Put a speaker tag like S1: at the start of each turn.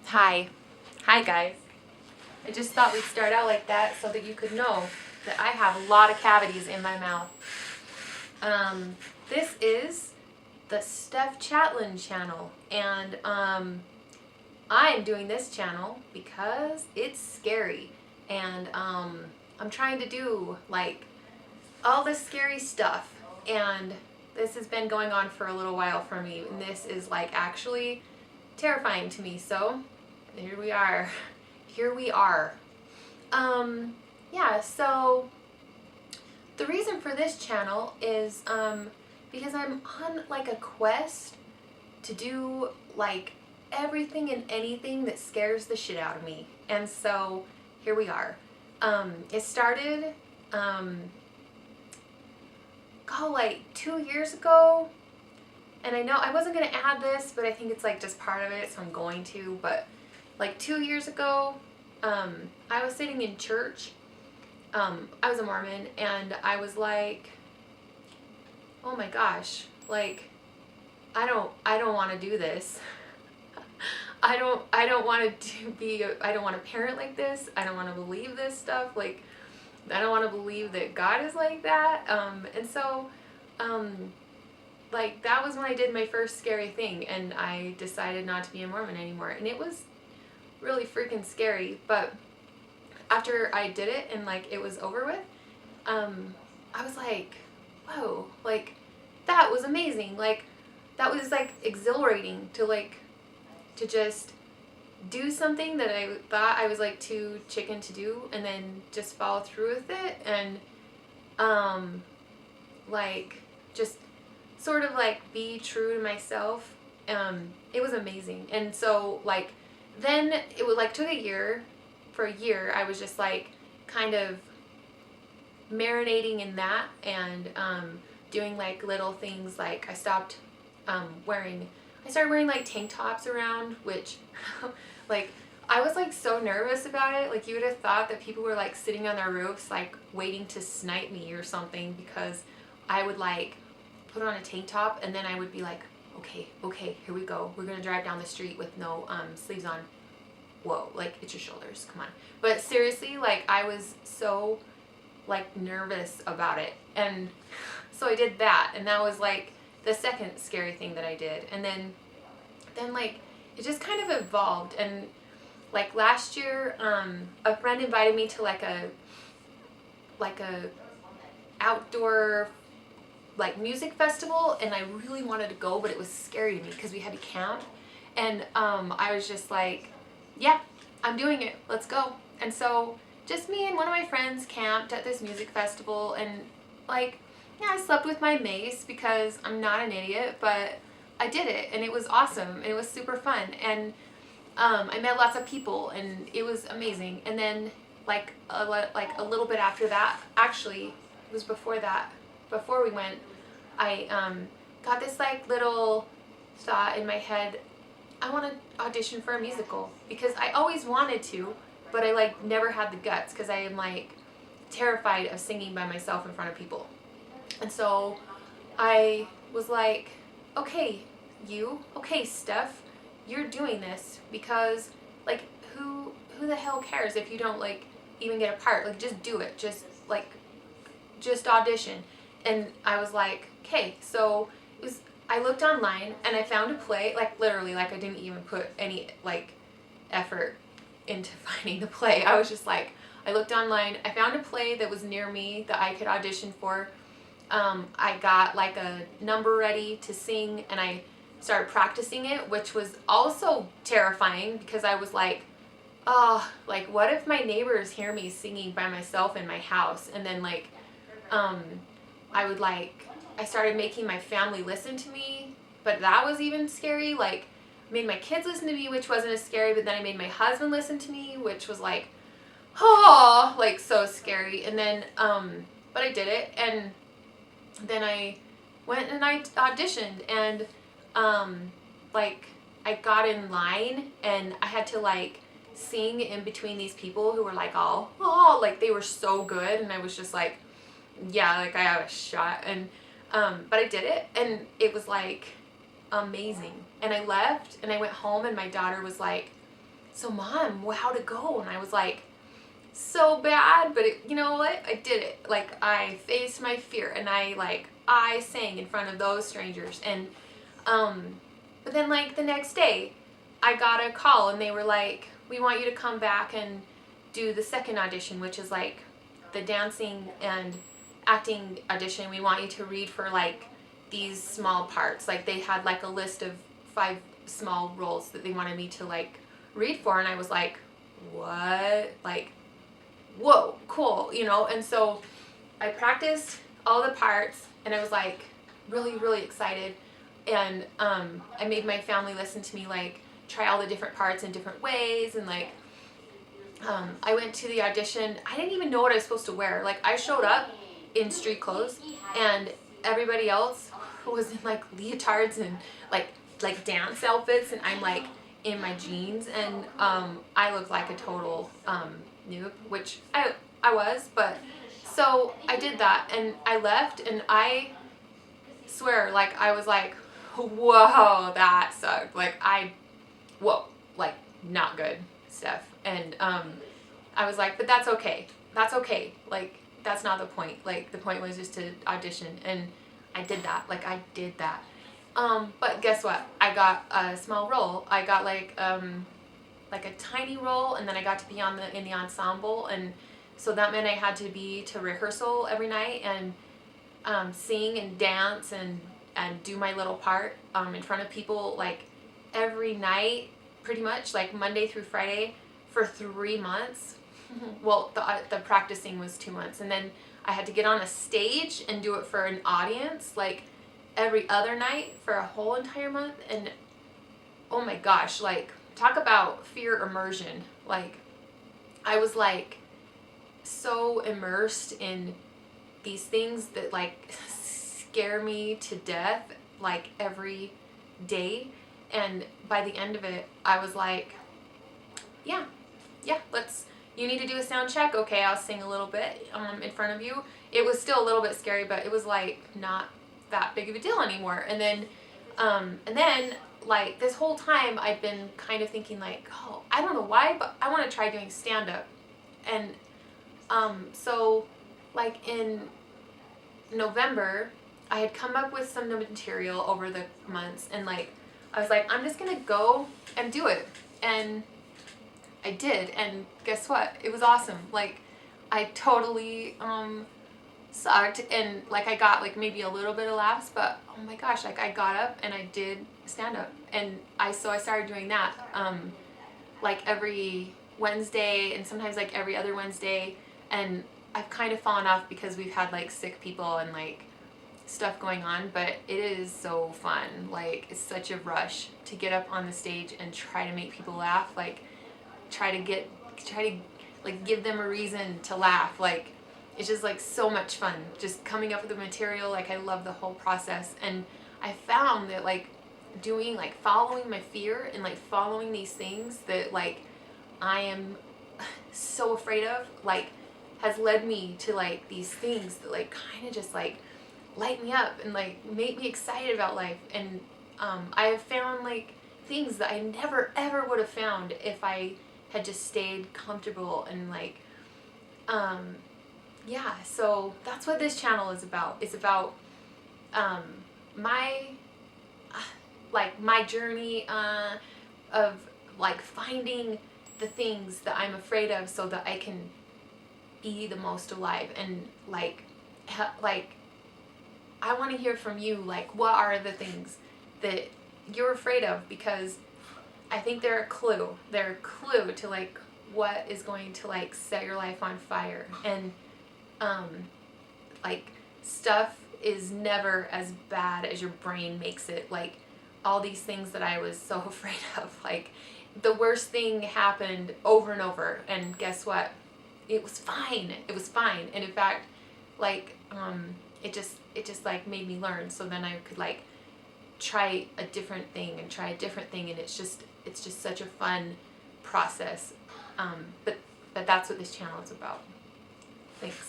S1: Hi. Hi, guys. I just thought we'd start out like that so that you could know that I have a lot of cavities in my mouth. This is the Steph Chatlin channel, and I'm doing this channel because it's scary, and I'm trying to do like all this scary stuff, and this has been going on for a little while for me, and this is like actually terrifying to me. So here we are. Here we are. Yeah, so the reason for this channel is because I'm on like a quest to do like everything and anything that scares the shit out of me. And so here we are. It started like 2 years ago. And I know I wasn't going to add this, but I think it's like just part of it, so I'm going to. But like 2 years ago, I was sitting in church. I was a Mormon, and I was like, oh my gosh, like, I don't want to do this. I don't want to I don't want to parent like this. I don't want to believe this stuff. Like, I don't want to believe that God is like that. And so, like, that was when I did my first scary thing, and I decided not to be a Mormon anymore. And it was really freaking scary. But after I did it and like it was over with, I was like, whoa, like that was amazing. Like that was like exhilarating to just do something that I thought I was like too chicken to do, and then just follow through with it, and like just sort of like be true to myself. It was amazing. And so like then it was like took a year. For a year I was just like kind of marinating in that, and doing like little things. Like I started wearing like tank tops around, which like I was like so nervous about it. Like you would have thought that people were like sitting on their roofs like waiting to snipe me or something, because I would like put on a tank top, and then I would be like, okay, here we go, we're gonna drive down the street with no sleeves on. Whoa, like it's your shoulders, come on. But seriously, like I was so like nervous about it. And so I did that, and that was like the second scary thing that I did. And then like it just kind of evolved. And like last year, a friend invited me to like a outdoor like music festival, and I really wanted to go, but it was scary to me because we had to camp. And I was just like, yeah, I'm doing it, let's go. And so just me and one of my friends camped at this music festival, and like, yeah, I slept with my mace because I'm not an idiot, but I did it, and it was awesome. It was super fun. And I met lots of people, and it was amazing. And then like a little bit after that, actually it was before that, before we went, I got this like little thought in my head, I want to audition for a musical, because I always wanted to, but I like never had the guts because I am like terrified of singing by myself in front of people. And so I was like, okay, Steph, you're doing this, because like who the hell cares if you don't like even get a part? Like just do it. Just audition. And I was like, okay. So I looked online and I found a play, like literally, like I didn't even put any like effort into finding the play. I was just like, I looked online, I found a play that was near me that I could audition for. I got like a number ready to sing, and I started practicing it, which was also terrifying because I was like, oh, like what if my neighbors hear me singing by myself in my house? And then like, I started making my family listen to me, but that was even scary. Like, I made my kids listen to me, which wasn't as scary, but then I made my husband listen to me, which was like, oh, like so scary. And then, but I did it, and then I went and I auditioned, and, like, I got in line, and I had to like sing in between these people who were like all, oh, like they were so good, and I was just like, yeah, like I have a shot. And but I did it, and it was like amazing. And I left and I went home, and my daughter was like, so Mom, how'd it go? And I was like, so bad, but you know what? I did it. Like, I faced my fear, and I sang in front of those strangers. And but then like the next day, I got a call, and they were like, we want you to come back and do the second audition, which is like the dancing and acting audition. We want you to read for like these small parts. Like, they had like a list of 5 small roles that they wanted me to like read for, and I was like, what? Like, whoa, cool, you know? And so I practiced all the parts, and I was like really, really excited. And I made my family listen to me like try all the different parts in different ways. And like I went to the audition. I didn't even know what I was supposed to wear. Like, I showed up in street clothes, and everybody else was in like leotards and like dance outfits, and I'm like in my jeans, and I looked like a total noob, which I was. But so I did that, and I left, and I swear, like, I was like, whoa, that sucked. Like, whoa, like, not good stuff. And I was like, but that's okay. That's okay. Like, that's not the point. Like, the point was just to audition, and I did that. Like, I did that. But guess what? I got a small role. I got like a tiny role, and then I got to be in the ensemble, and so that meant I had to be to rehearsal every night and sing and dance and do my little part in front of people like every night, pretty much, like Monday through Friday for 3 months. Well, the practicing was 2 months, and then I had to get on a stage and do it for an audience like every other night for a whole entire month. And oh my gosh, like, talk about fear immersion. Like, I was like so immersed in these things that like scare me to death like every day. And by the end of it, I was like, yeah, you need to do a sound check. Okay, I'll sing a little bit in front of you. It was still a little bit scary, but it was like not that big of a deal anymore. And then like this whole time I'd been kind of thinking like, oh, I don't know why, but I want to try doing stand-up. And so like in November, I had come up with some material over the months, and like I was like, I'm just gonna go and do it. And I did, and guess what? It was awesome. Like, I totally sucked, and like I got like maybe a little bit of laughs, but oh my gosh, like I got up and I did stand up, and I started doing that like every Wednesday, and sometimes like every other Wednesday. And I've kind of fallen off because we've had like sick people and like stuff going on, but it is so fun. Like, it's such a rush to get up on the stage and try to make people laugh. Like, try to like give them a reason to laugh. Like, it's just like so much fun just coming up with the material. Like, I love the whole process. And I found that like doing like following my fear and like following these things that like I am so afraid of, like, has led me to like these things that like kind of just like light me up and like make me excited about life. And I have found like things that I never ever would have found if I had just stayed comfortable. And like yeah, so that's what this channel is about. It's about my like my journey of like finding the things that I'm afraid of so that I can be the most alive. And like I want to hear from you, like, what are the things that you're afraid of? Because I think they're a clue to like what is going to like set your life on fire. And like, stuff is never as bad as your brain makes it. Like, all these things that I was so afraid of, like the worst thing happened over and over, and guess what? It was fine. And in fact, like it just like made me learn, so then I could like try a different thing, and it's just such a fun process. But that's what this channel is about. Thanks.